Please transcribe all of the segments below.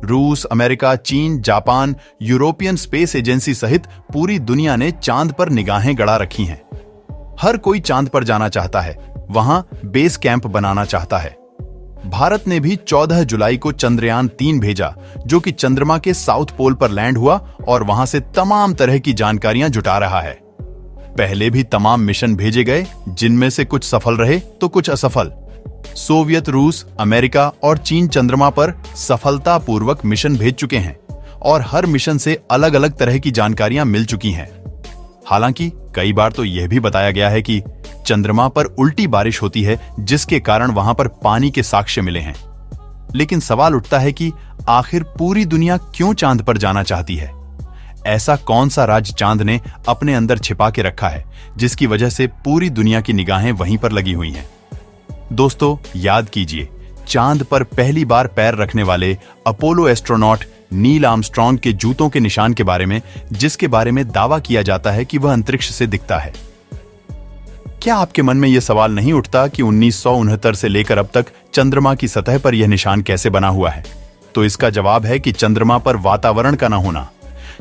रूस, अमेरिका, चीन, Japan, European space agency सहित पूरी दुनिया ने चांद पर निगाहें गड़ा रखी हैं। हर कोई चांद पर जाना चाहता है, वहां बेस कैंप बनाना चाहता है। भारत ने भी 14 जुलाई को चंद्रयान 3 भेजा, जो कि चंद्रमा के साउथ पोल पर लैंड हुआ और वहां से तमाम तरह की जानकारियां जुटा रहा है। पहले भी तमाम मिशन भेजे गए, जिनमें से कुछ सफल रहे तो कुछ असफल। सोवियत, रूस, अमेरिका और चीन चंद्रमा पर सफलतापूर्वक मिशन भेज चुके हैं और हर मिशन से अलग अलग तरह की जानकारियां मिल चुकी हैं। हालांकि कई बार तो यह भी बताया गया है कि चंद्रमा पर उल्टी बारिश होती है, जिसके कारण वहां पर पानी के साक्ष्य मिले हैं। लेकिन सवाल उठता है कि आखिर पूरी दुनिया क्यों चांद पर जाना चाहती है? ऐसा कौन सा राज चांद ने अपने अंदर छिपा के रखा है, जिसकी वजह से पूरी दुनिया की निगाहें वहीं पर लगी हुई हैं? दोस्तों, याद कीजिए, चांद पर पहली बार पैर रखने वाले अपोलो एस्ट्रोनॉट नील आर्मस्ट्रॉन्ग के जूतों के निशान के बारे में, जिसके बारे में दावा किया जाता है कि वह अंतरिक्ष से दिखता है। क्या आपके मन में यह सवाल नहीं उठता कि 1969 से लेकर अब तक चंद्रमा की सतह पर यह निशान कैसे बना हुआ है? तो इसका जवाब है कि चंद्रमा पर वातावरण का न होना,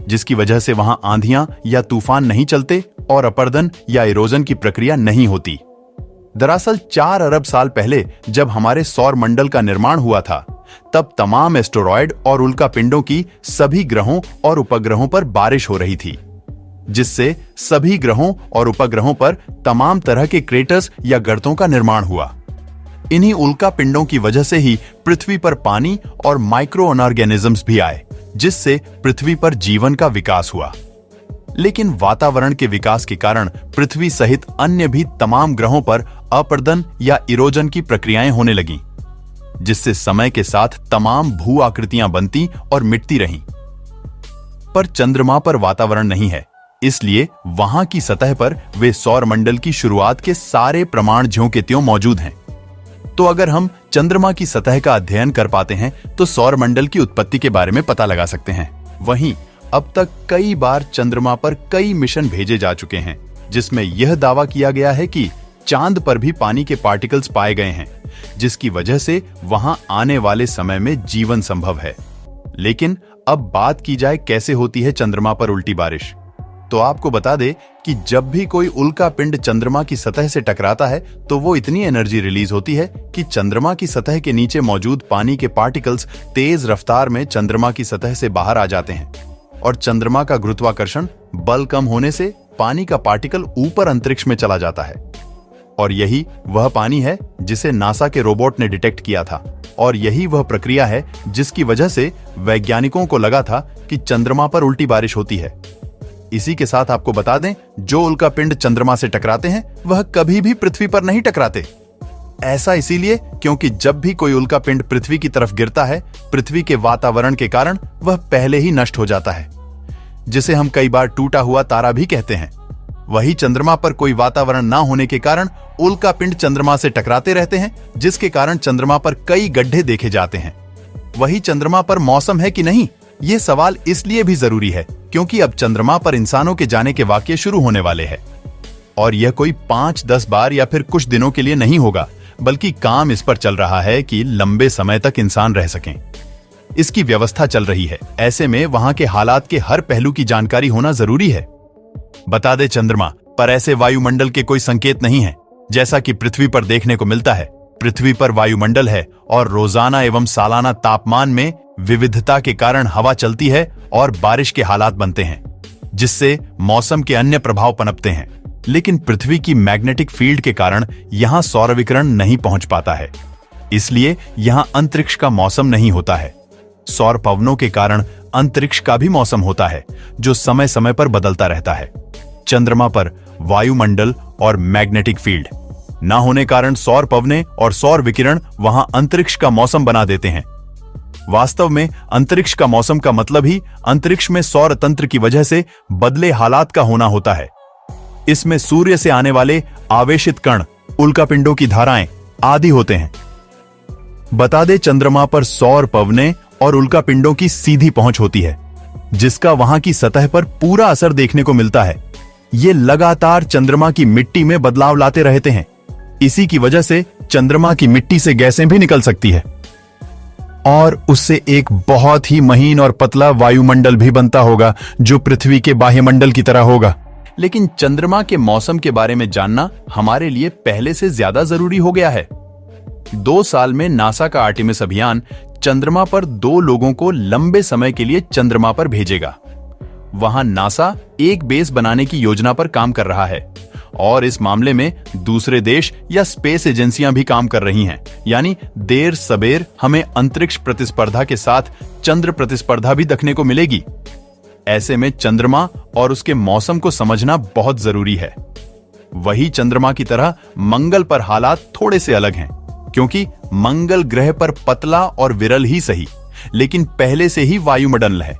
जिसकी वजह से वहां आंधियां या तूफान नहीं चलते और अपरदन या इरोजन की प्रक्रिया नहीं होती। दरअसल 4 अरब साल पहले जब हमारे सौर मंडल का निर्माण हुआ था, तब तमाम एस्टेरॉयड और उल्कापिंडों की सभी ग्रहों और उपग्रहों पर बारिश हो रही थी, जिससे सभी ग्रहों और उपग्रहों पर तमाम तरह के क्रेटर्स या गर्तों का निर्माण हुआ। इन्हीं उल्कापिंडों की वजह से ही पृथ्वी पर पानी और माइक्रो ऑर्गेनिजम्स भी आए, जिससे पृथ्वी पर जीवन का विकास हुआ। लेकिन वातावरण के विकास के कारण पृथ्वी सहित अन्य भी तमाम ग्रहों पर अपरदन या इरोजन की प्रक्रियाएं होने लगीं, जिससे समय के साथ तमाम भू आकृतियां बनती और मिटती रहीं। पर चंद्रमा पर वातावरण नहीं है, इसलिए वहां की सतह पर वे सौर मंडल की शुरुआत के सारे प्रमाण ज्यों के त्यों मौजूद हैं। तो अगर हम चंद्रमा की सतह का अध्ययन कर पाते हैं तो सौर मंडल की उत्पत्ति के बारे में पता लगा सकते हैं। वहीं अब तक कई बार चंद्रमा पर कई मिशन भेजे जा चुके हैं, जिसमें यह दावा किया गया है कि चांद पर भी पानी के पार्टिकल्स पाए गए हैं, जिसकी वजह से वहां आने वाले समय में जीवन संभव है। लेकिन अब बात की जाए कैसे होती है चंद्रमा पर उल्टी बारिश, तो आपको बता दे कि जब भी कोई उल्का पिंड चंद्रमा की सतह से टकराता है तो वो इतनी एनर्जी रिलीज होती है कि चंद्रमा की सतह के नीचे मौजूद पानी के पार्टिकल्स तेज रफ्तार में चंद्रमा की सतह से बाहर आ जाते हैं और चंद्रमा का गुरुत्वाकर्षण बल कम होने से पानी का पार्टिकल ऊपर अंतरिक्ष में चला जाता है। और यही वह पानी है जिसे नासा के रोबोट ने डिटेक्ट किया था, और यही वह प्रक्रिया है जिसकी वजह से वैज्ञानिकों को लगा था कि चंद्रमा पर उल्टी बारिश होती है। इसी के साथ आपको बता दें, जो उल्कापिंड चंद्रमा से टकराते हैं वह कभी भी पृथ्वी पर नहीं टकराते। ऐसा इसीलिए क्योंकि जब भी कोई उल्कापिंड पृथ्वी की तरफ गिरता है, पृथ्वी के वातावरण के कारण वह पहले ही नष्ट हो जाता है, जिसे हम कई बार टूटा हुआ तारा भी कहते हैं। वही चंद्रमा पर कोई वातावरण ना होने के कारण उल्कापिंड चंद्रमा से टकराते रहते हैं, जिसके कारण चंद्रमा पर कई गड्ढे देखे जाते हैं। वही चंद्रमा पर मौसम है कि नहीं, ये सवाल इसलिए भी जरूरी है क्योंकि अब चंद्रमा पर इंसानों के जाने के वाकये शुरू होने वाले हैं। और यह कोई 5-10 बार या फिर कुछ दिनों के लिए नहीं होगा, बल्कि काम इस पर चल रहा है कि लंबे समय तक इंसान रह सकें। इसकी व्यवस्था चल रही है। ऐसे में वहां के हालात के हर पहलू की जानकारी होना जरूरी है। बता दे, चंद्रमा पर ऐसे वायुमंडल के कोई संकेत नहीं है जैसा कि पृथ्वी पर देखने को मिलता है। पृथ्वी पर वायुमंडल है और रोजाना एवं सालाना तापमान में विविधता के कारण हवा चलती है और बारिश के हालात बनते हैं, जिससे मौसम के अन्य प्रभाव पनपते हैं। लेकिन पृथ्वी की मैग्नेटिक फील्ड के कारण यहां सौर विकिरण नहीं पहुंच पाता है, इसलिए यहां अंतरिक्ष का मौसम नहीं होता है। सौर पवनों के कारण अंतरिक्ष का भी मौसम होता है, जो समय समय पर बदलता रहता है। चंद्रमा पर वायुमंडल और मैग्नेटिक फील्ड न होने कारण सौर पवने और सौर विकिरण वहां अंतरिक्ष का मौसम बना देते हैं। वास्तव में अंतरिक्ष का मौसम का मतलब ही अंतरिक्ष में सौर तंत्र की वजह से बदले हालात का होना होता है। इसमें सूर्य से आने वाले आवेशित कण, उल्कापिंडों की धाराएं आदि होते हैं। बता दे, चंद्रमा पर सौर पवने और उल्कापिंडों की सीधी पहुंच होती है, जिसका वहां की सतह पर पूरा असर देखने को मिलता है। ये लगातार चंद्रमा की मिट्टी में बदलाव लाते रहते हैं। इसी की वजह से चंद्रमा की मिट्टी से गैसें भी निकल सकती है। और उससे एक बहुत ही महीन और पतला वायुमंडल भी बनता होगा जो पृथ्वी के बाह्यमंडल की तरह होगा। लेकिन चंद्रमा के मौसम के बारे में जानना हमारे लिए पहले से ज्यादा जरूरी हो गया है। 2 साल में नासा का आर्टेमिस अभियान चंद्रमा पर 2 लोगों को लंबे समय के लिए चंद्रमा पर भेजेगा। वहां नासा एक बेस बनाने की योजना पर काम कर रहा है और इस मामले में दूसरे देश या स्पेस एजेंसियां भी काम कर रही हैं। यानी देर सबेर हमें अंतरिक्ष प्रतिस्पर्धा के साथ चंद्र प्रतिस्पर्धा भी देखने को मिलेगी। ऐसे में चंद्रमा और उसके मौसम को समझना बहुत जरूरी है। वही चंद्रमा की तरह मंगल पर हालात थोड़े से अलग हैं, क्योंकि मंगल ग्रह पर पतला और विरल ही सही, लेकिन पहले से ही वायुमंडल है।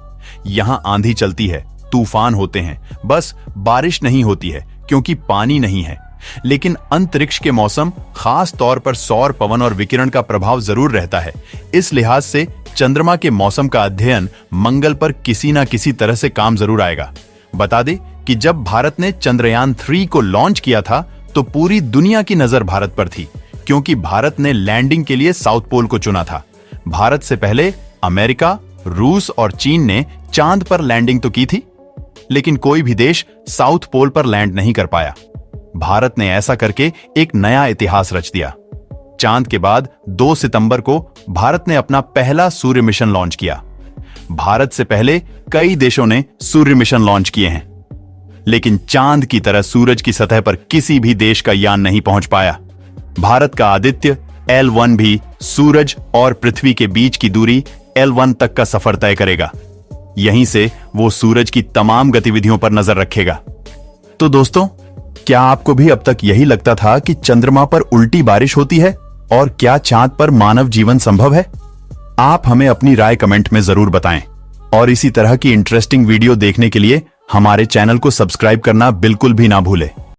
यहां आंधी चलती है, तूफान होते हैं, बस बारिश नहीं होती है क्योंकि पानी नहीं है। लेकिन अंतरिक्ष के मौसम, खास तौर पर सौर पवन और विकिरण का प्रभाव जरूर रहता है। इस लिहाज से चंद्रमा के मौसम का अध्ययन मंगल पर किसी ना किसी तरह से काम जरूर आएगा। बता दें कि जब भारत ने चंद्रयान 3 को लॉन्च किया था तो पूरी दुनिया की नजर भारत पर थी, क्योंकि भारत ने लैंडिंग के लिए साउथ पोल को चुना था। भारत से पहले अमेरिका, रूस और चीन ने चांद पर लैंडिंग तो की थी, लेकिन कोई भी देश साउथ पोल पर लैंड नहीं कर पाया। भारत ने ऐसा करके एक नया इतिहास रच दिया। चांद के बाद 2 सितंबर को भारत ने अपना पहला सूर्य मिशन लॉन्च किया। भारत से पहले कई देशों ने सूर्य मिशन लॉन्च किए हैं, लेकिन चांद की तरह सूरज की सतह पर किसी भी देश का यान नहीं पहुंच पाया। भारत का आदित्य L1 भी सूरज और पृथ्वी के बीच की दूरी L1 तक का सफर तय करेगा। यहीं से वो सूरज की तमाम गतिविधियों पर नजर रखेगा। तो दोस्तों, क्या आपको भी अब तक यही लगता था कि चंद्रमा पर उल्टी बारिश होती है? और क्या चांद पर मानव जीवन संभव है? आप हमें अपनी राय कमेंट में जरूर बताएं। और इसी तरह की इंटरेस्टिंग वीडियो देखने के लिए हमारे चैनल को सब्सक्राइब करना बिल्कुल भी ना भूलें।